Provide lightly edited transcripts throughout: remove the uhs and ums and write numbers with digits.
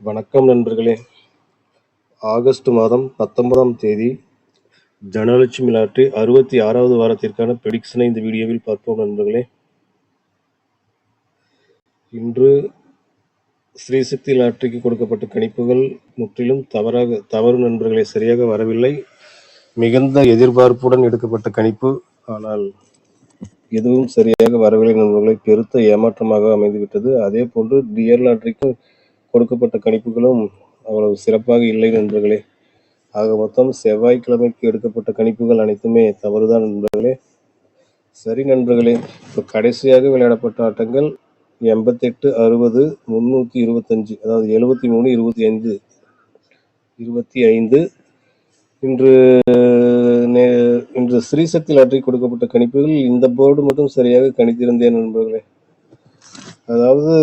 வணக்கம் நண்பர்களே. ஆகஸ்ட் மாதம் 19ஆம் தேதி தனலட்சுமி லாட்டரி 66வது வாரத்திற்கான ப்ரெடிக்ஷனை இந்த வீடியோவில் பார்ப்போம் நண்பர்களே. இன்று ஸ்ரீசக்தி லாட்டரிக்கு கொடுக்கப்பட்ட கணிப்புகள் முற்றிலும் தவறு நண்பர்களே, சரியாக வரவில்லை. மிகுந்த எதிர்பார்ப்புடன் எடுக்கப்பட்ட கணிப்பு, ஆனால் எதுவும் சரியாக வரவில்லை நண்பர்களை, பெருத்த ஏமாற்றமாக அமைந்துவிட்டது. அதே போன்று டியர் லாட்டரிக்கு கொடுக்கப்பட்ட கணிப்புகளும் அவ்வளவு சிறப்பாக இல்லை நண்பர்களே. ஆக மொத்தம் செவ்வாய்க்கிழமைக்கு எடுக்கப்பட்ட கணிப்புகள் அனைத்துமே தவறுதான் நண்பர்களே. சரி நண்பர்களே, இப்போ கடைசியாக விளையாடப்பட்ட ஆட்டங்கள் 88, 60, 325, அதாவது 73, 25, 25. இன்று ஸ்ரீசக்தி லாட்டரி கொடுக்கப்பட்ட கணிப்புகள் இந்த போர்டு மட்டும் சரியாக கணித்திருந்தேன் நண்பர்களே. அதாவது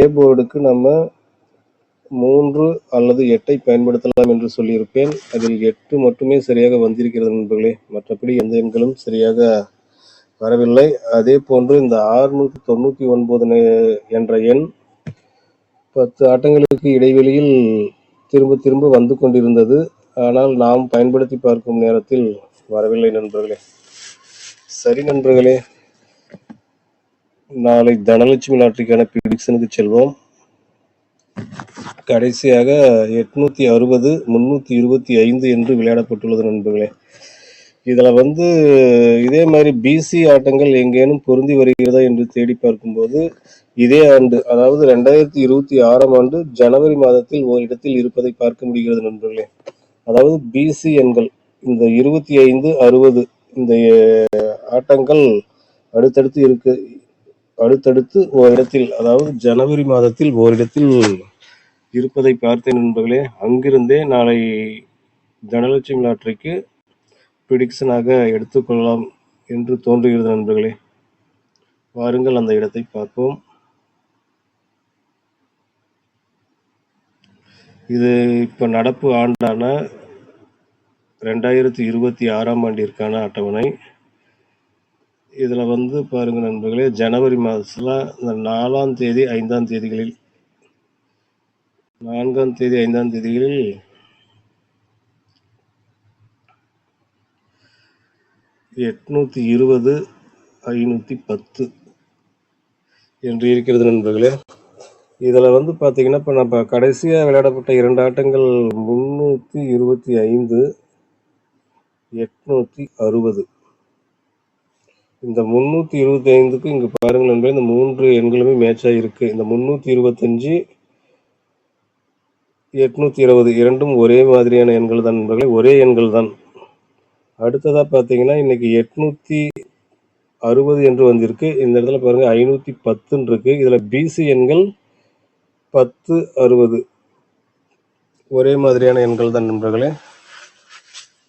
ஏ போர்டுக்கு நம்ம 3 அல்லது 8 பயன்படுத்தலாம் என்று சொல்லியிருப்பேன். அதில் 8 மட்டுமே சரியாக வந்திருக்கிறது நண்பர்களே. மற்றபடி எந்த எண்களும் சரியாக வரவில்லை. அதே போன்று இந்த 699 என்ற எண் 10 ஆட்டங்களுக்கு இடைவெளியில் திரும்ப வந்து கொண்டிருந்தது. ஆனால் நாம் பயன்படுத்தி பார்க்கும் நேரத்தில் வரவில்லை நண்பர்களே. சரி நண்பர்களே, நாளை தனலட்சுமி லாட்டரிக்கான ப்ரெடிக்ஷனுக்கு செல்வோம். கடைசியாக 860, 325 என்று விளையாடப்பட்டுள்ளது நண்பர்களே. இதில் இதே மாதிரி பிசி ஆட்டங்கள் எங்கேனும் பொருந்தி வருகிறதா என்று தேடி பார்க்கும்போது இதே ஆண்டு, அதாவது 2026ஆம் ஆண்டு ஜனவரி மாதத்தில் ஓரிடத்தில் இருப்பதை பார்க்க முடிகிறது நண்பர்களே. அதாவது பிசி எண்கள் இந்த 25, 60 இந்த ஆட்டங்கள் அடுத்தடுத்து ஓரிடத்தில், அதாவது ஜனவரி மாதத்தில் ஓரிடத்தில் இருப்பதை பார்த்தேன் நண்பர்களே. அங்கிருந்தே நாளை தனலட்சுமி லாட்டரிக்கு ப்ரெடிக்ஷனாக எடுத்துக்கொள்ளலாம் என்று தோன்றுகிறது நண்பர்களே. வாருங்கள் அந்த இடத்தை பார்ப்போம். இது இப்போ நடப்பு ஆண்டான 2026ஆம் ஆண்டிற்கான அட்டவணை. இதில் பாருங்கள் நண்பர்களே, ஜனவரி மாதத்தில் இந்த 4ஆம் தேதி 5ஆம் தேதிகளில் 4ஆம் தேதி 5ஆம் தேதிகளில் 820, 510 என்று இருக்கிறது நண்பர்களே. இதில் பார்த்தீங்கன்னா, இப்போ நம்ம கடைசியாக விளையாடப்பட்ட 2 ஆட்டங்கள் 325, 860. இந்த 325க்கு இங்கே பாருங்கள் நண்பர்களே, இந்த 3 எண்களுமே மேட்சாக இருக்கு. இந்த 325, 820 இரண்டும் ஒரே மாதிரியான எண்கள் தான் நண்பர்களே, ஒரே எண்கள் தான். அடுத்ததாக பார்த்தீங்கன்னா, இன்னைக்கு 860 என்று வந்திருக்கு. இந்த இடத்துல பாருங்க 510 இருக்கு. இதில் பிசி எண்கள் 10, 60 ஒரே மாதிரியான எண்கள் தான் நண்பர்களே.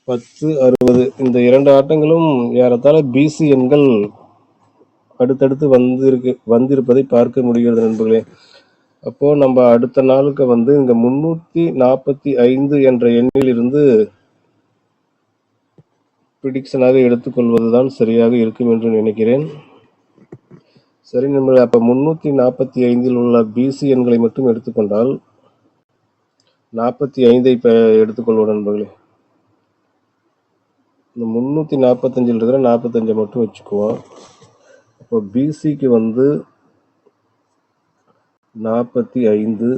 10, 60 இந்த 2 ஆட்டங்களும் ஏறத்தாழ பிசி எண்கள் அடுத்தடுத்து வந்திருப்பதை பார்க்க முடிகிறது நண்பர்களே. அப்போ நம்ம அடுத்த நாளுக்கு இங்க 345 என்ற எண்ணில் இருந்து ப்ரெடிக்ஷனாக எடுத்துக்கொள்வதுதான் சரியாக இருக்கும் என்று நினைக்கிறேன். சரி நண்பர்களே, அப்போ 345 உள்ள பிசி எண்களை மட்டும் எடுத்துக்கொண்டால் 45 எடுத்துக்கொள்வோம் நண்பர்களே. இந்த 345 இருக்கிற 45 மட்டும் வச்சுக்குவோம். அப்போ பிசிக்கு 45,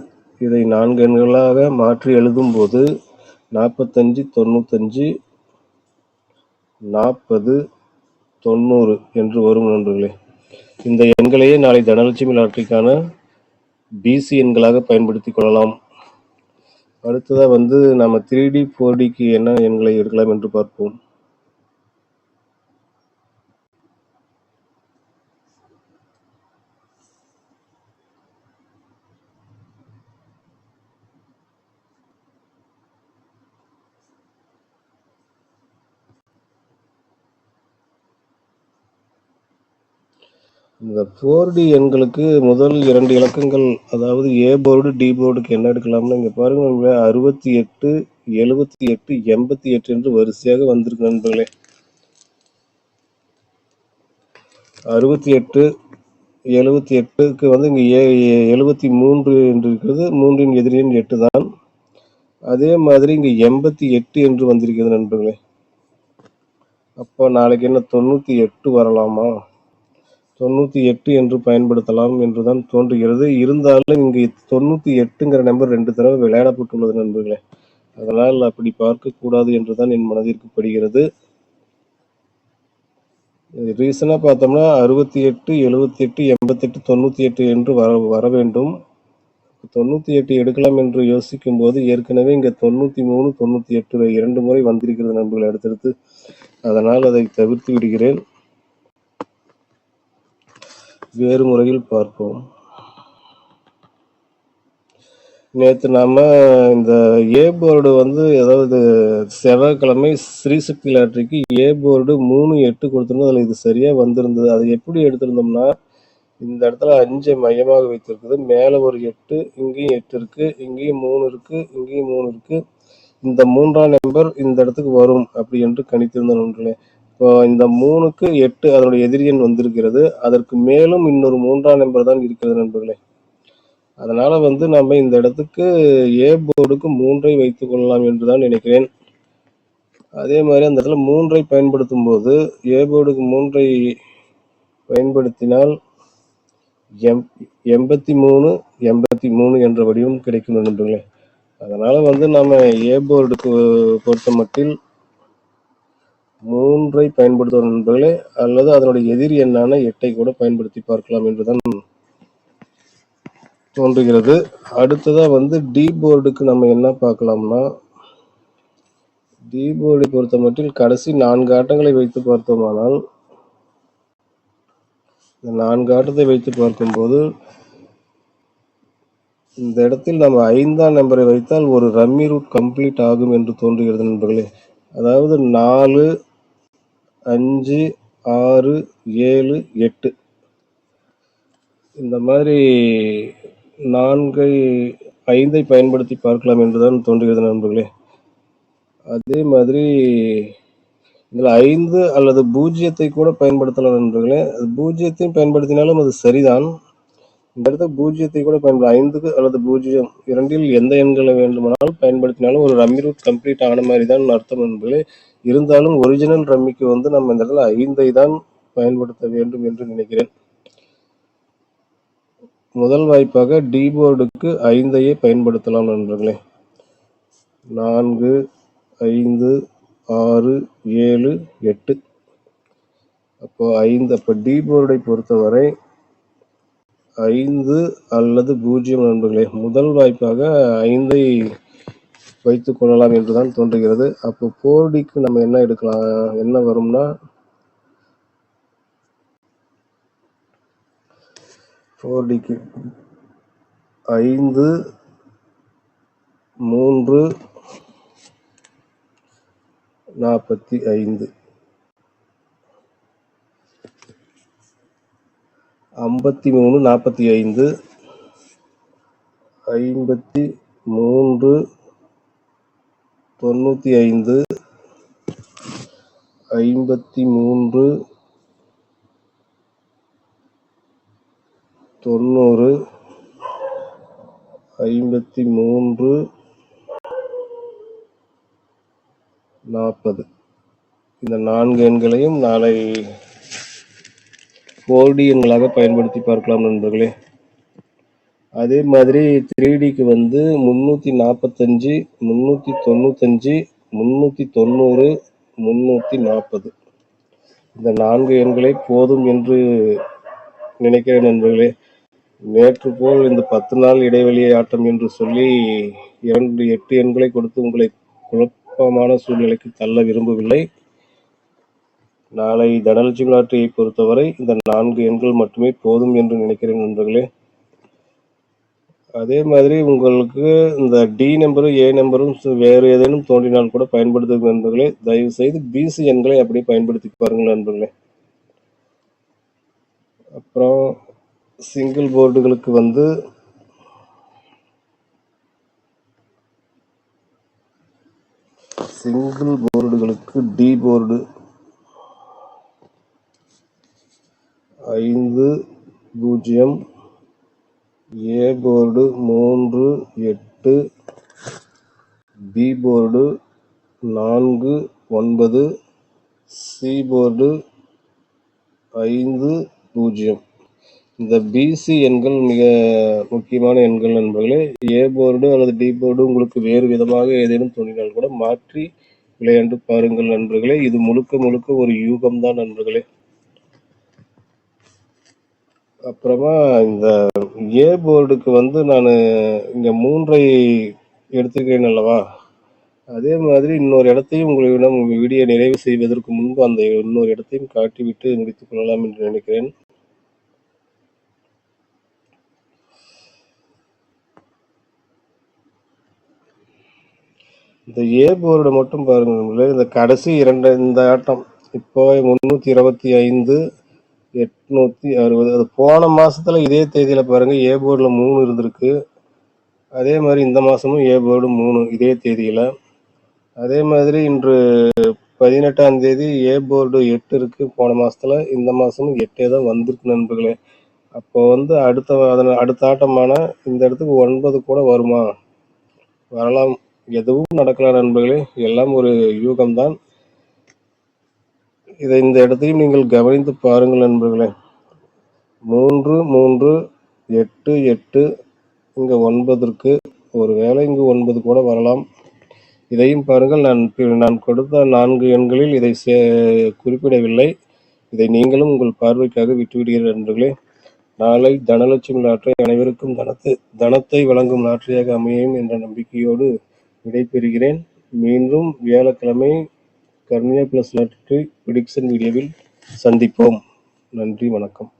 இதை 4 எண்களாக மாற்றி எழுதும் போது 45, 95, 40, 90 என்று வரும் நண்பர்களே. இந்த எண்களையே நாளை தனலட்சுமி லாட்டரிக்கான பிசி எண்களாக பயன்படுத்திக் கொள்ளலாம். அடுத்ததாக நம்ம 3D 4Dக்கு என்ன எண்களை எடுக்கலாம் என்று பார்ப்போம். இந்த 4D எண்களுக்கு முதல் 2 இலக்கங்கள், அதாவது ஏ போர்டு டி போர்டுக்கு என்ன எடுக்கலாம்னு இங்கே பாருங்க, 68, 78, 88 என்று வரிசையாக வந்திருக்கு நண்பர்களே. 68, 78க்கு வந்து இங்க 73 என்று இருக்கிறது. 3இன் எதிர் எண் 8 தான். அதே மாதிரி இங்க 88 என்று வந்திருக்கிறது நண்பர்களே. அப்போ நாளைக்கு என்ன 98 வரலாமா? 98 என்று பயன்படுத்தலாம் என்றுதான் தோன்றுகிறது. இருந்தாலும் இங்கு 98ங்கிற நம்பர் 2 தடவை விளையாடப்பட்டுள்ளது நண்பர்களே. அதனால் அப்படி பார்க்கக்கூடாது என்றுதான் என் மனதிற்கு படுகிறது. ரீசனா பார்த்தோம்னா 68, 78, 88, 98 என்று வர வேண்டும். 98 எடுக்கலாம் என்று யோசிக்கும் போது ஏற்கனவே இங்க 93, 98 2 முறை வந்திருக்கிறது நண்பர்கள் அடுத்தடுத்து. அதனால் அதை தவிர்த்து விடுகிறேன். வேறு முறையில் பார்ப்போம். நேற்று நாம இந்த ஏ போர்டு வந்து அதாவது செவ்வாய்க்கிழமை ஸ்ரீசக்தி லாட்டரிக்கு ஏ போர்டு 3-8 கொடுத்திருந்தோம். அதில் இது சரியா வந்திருந்தது. அது எப்படி எடுத்திருந்தோம்னா, இந்த இடத்துல 5 மையமாக வைத்திருக்குது. மேலே ஒரு 8, இங்கேயும் 8 இருக்கு, இங்கேயும் 3 இருக்கு, இங்கேயும் 3 இருக்கு. இந்த 3ஆம் நம்பர் இந்த இடத்துக்கு வரும் அப்படி என்று கணித்திருந்த நண்பர்களே. இப்போ இந்த 3க்கு 8 அதனுடைய எதிர் எண் வந்திருக்கிறது. அதற்கு மேலும் இன்னொரு 3ஆம் நம்பர் தான் இருக்கிறது நண்பர்களே. அதனால வந்து நம்ம இந்த இடத்துக்கு ஏ போர்டுக்கு 3ஐ வைத்துக் கொள்ளலாம் என்றுதான் நினைக்கிறேன். அதே மாதிரி அந்த இடத்துல 3ஐ பயன்படுத்தும் போது ஏ போர்டுக்கு 3ஐ பயன்படுத்தினால் 83, 83 என்ற வடிவம் கிடைக்கும் நண்பர்களே. அதனால வந்து நம்ம ஏ போர்டுக்கு பொறுத்த மட்டில் 3ஐ பயன்படுத்துவோம் நண்பர்களே, அல்லது அதனுடைய எதிர் எண்ணான 8ஐ கூட பயன்படுத்தி பார்க்கலாம் என்றுதான் தோன்றுகிறது. அடுத்ததா வந்து டி போர்டுக்கு நம்ம என்ன பார்க்கலாம்னா, டி போர்டை பொறுத்த மட்டில் கடைசி 4 ஆட்டங்களை வைத்து பார்த்தோமானால், இந்த 4 ஆட்டத்தை வைத்து பார்க்கும்போது இந்த இடத்தில் நம்ம 5ஆம் நம்பரை வைத்தால் ஒரு ரம்மி ரூட் கம்ப்ளீட் ஆகும் என்று தோன்றுகிறது நண்பர்களே. அதாவது 4, 5, 6, 7, 8 இந்த மாதிரி 5ஐ பயன்படுத்தி பார்க்கலாம் என்றுதான் தோன்றுகிறது நண்பர்களே. அதே மாதிரி இதில் 5 அல்லது 0ஐ கூட பயன்படுத்தலாம் நண்பர்களே. 0ஐயும் பயன்படுத்தினாலும் அது சரிதான். இந்த இடத்துல 0ஐ கூட 5க்கு அல்லது 0 இரண்டில் எந்த எண்களை வேண்டுமானாலும் பயன்படுத்தினாலும் ஒரு ரம்மி ரூட் கம்ப்ளீட் ஆன மாதிரி தான் அர்த்தம் நண்பர்களே. இருந்தாலும் ஒரிஜினல் ரம்மிக்கு வந்து நம்ம இந்த இடத்துல 5ஐ தான் பயன்படுத்த வேண்டும் என்று நினைக்கிறேன். முதல் வாய்ப்பாக டி போர்டுக்கு 5ஐயே பயன்படுத்தலாம் நண்பர்களே. 4, 5, 6, 7, 8 அப்போ 5. அப்போ டி போர்டை பொறுத்தவரை 5 அல்லது 0 நண்பர்களே. முதல் வாய்ப்பாக 5ஐ வைத்துக் கொள்ளலாம் என்றுதான் தோன்றுகிறது. அப்போ 4டிக்கு நம்ம என்ன எடுக்கலாம், என்ன வரும்னா 4டிக்கு 5, 3, 45 53, 45, 53, 95, 53, 90, 53, 40 இந்த 4 எண்களையும் நாளை 4டி எண்களாக பயன்படுத்தி பார்க்கலாம் நண்பர்களே. அதே மாதிரி 3டிக்கு வந்து 345, 395, 390, 340 இந்த 4 எண்களை போதும் என்று நினைக்கிறேன் நண்பர்களே. நேற்று போல் இந்த 10 நாள் இடைவெளி ஆட்டம் என்று சொல்லி 8 எண்களை கொடுத்து உங்களை குழப்பமான சூழ்நிலைக்கு தள்ள விரும்பவில்லை. நாளை தனலட்சுமி லாட்டரியை பொறுத்தவரை இந்த 4 எண்கள் மட்டுமே போதும் என்று நினைக்கிறேன் நண்பர்களே. அதே மாதிரி உங்களுக்கு இந்த டி நம்பரும் ஏ நம்பரும் வேறு ஏதேனும் தோன்றினால் கூட பயன்படுத்தும் நண்பர்களே. தயவு செய்து பிசி எண்களை அப்படியே பயன்படுத்தி பாருங்கள் நண்பர்களே. அப்புறம் சிங்கிள் போர்டுகளுக்கு வந்து D board 5, 0, 0, A board 3 8, B board 4 9, C board 5 0. இந்த பிசி எண்கள் மிக முக்கியமான எண்கள் நண்பர்களே. ஏ போர்டு அல்லது டி போர்டு உங்களுக்கு வேறு விதமாக ஏதேனும் தோன்றினால் கூட மாற்றி விளையாண்டு பாருங்கள் நண்பர்களே. இது முழுக்க முழுக்க ஒரு யூகம்தான் நண்பர்களே. அப்புறமா இந்த ஏ போர்டுக்கு வந்து நான் இங்க 3ஐ எடுத்துக்கிறேன் அல்லவா, அதே மாதிரி இன்னொரு இடத்தையும் உங்களிடம் வீடியோ நிறைவு செய்வதற்கு முன்பு அந்த இன்னொரு இடத்தையும் காட்டிவிட்டு முடித்துக் கொள்ளலாம் என்று நினைக்கிறேன். இந்த ஏ போர்டு மட்டும் பாருங்க, இந்த கடைசி இந்த ஆட்டம் இப்போ 325 860, அது போன மாசத்துல இதே தேதியில பாருங்க ஏ போர்டுல 3 இருந்திருக்கு. அதே மாதிரி இந்த மாசமும் ஏ போர்டு 3 இதே தேதியில. அதே மாதிரி இன்று 18ஆம் தேதி ஏ போர்டு 8 இருக்கு போன மாசத்துல, இந்த மாசமும் 8 தான் வந்திருக்கு நண்பர்களே. அப்போ வந்து அடுத்த ஆட்டமான இந்த இடத்துக்கு 9 கூட வருமா, வரலாம், எதுவும் நடக்கலாம் நண்பர்களே. எல்லாம் ஒரு யூகம்தான். இதை இந்த இடத்தையும் நீங்கள் கவனித்து பாருங்கள் நண்பர்களே. 3 3 8 8, இங்க 9 இருக்கு, ஒருவேளை இங்கு 9 கூட வரலாம். இதையும் பாருங்கள். நான் கொடுத்த 4 எண்களில் இதை குறிப்பிடவில்லை. இதை நீங்களும் உங்கள் பார்வைக்காக விட்டுவிடுகிறீர்கள் நண்பர்களே. நாளை தனலட்சுமி லாட்டரி அனைவருக்கும் தனத்தை வழங்கும் லாட்டரியாக அமையும் என்ற நம்பிக்கையோடு விடைபெறுகிறேன். மீண்டும் வியாழக்கிழமை கர்ணியா பிளஸ் லாட்டரி பிரிடிக்ஷன் வீடியோவில் சந்திப்போம். நன்றி, வணக்கம்.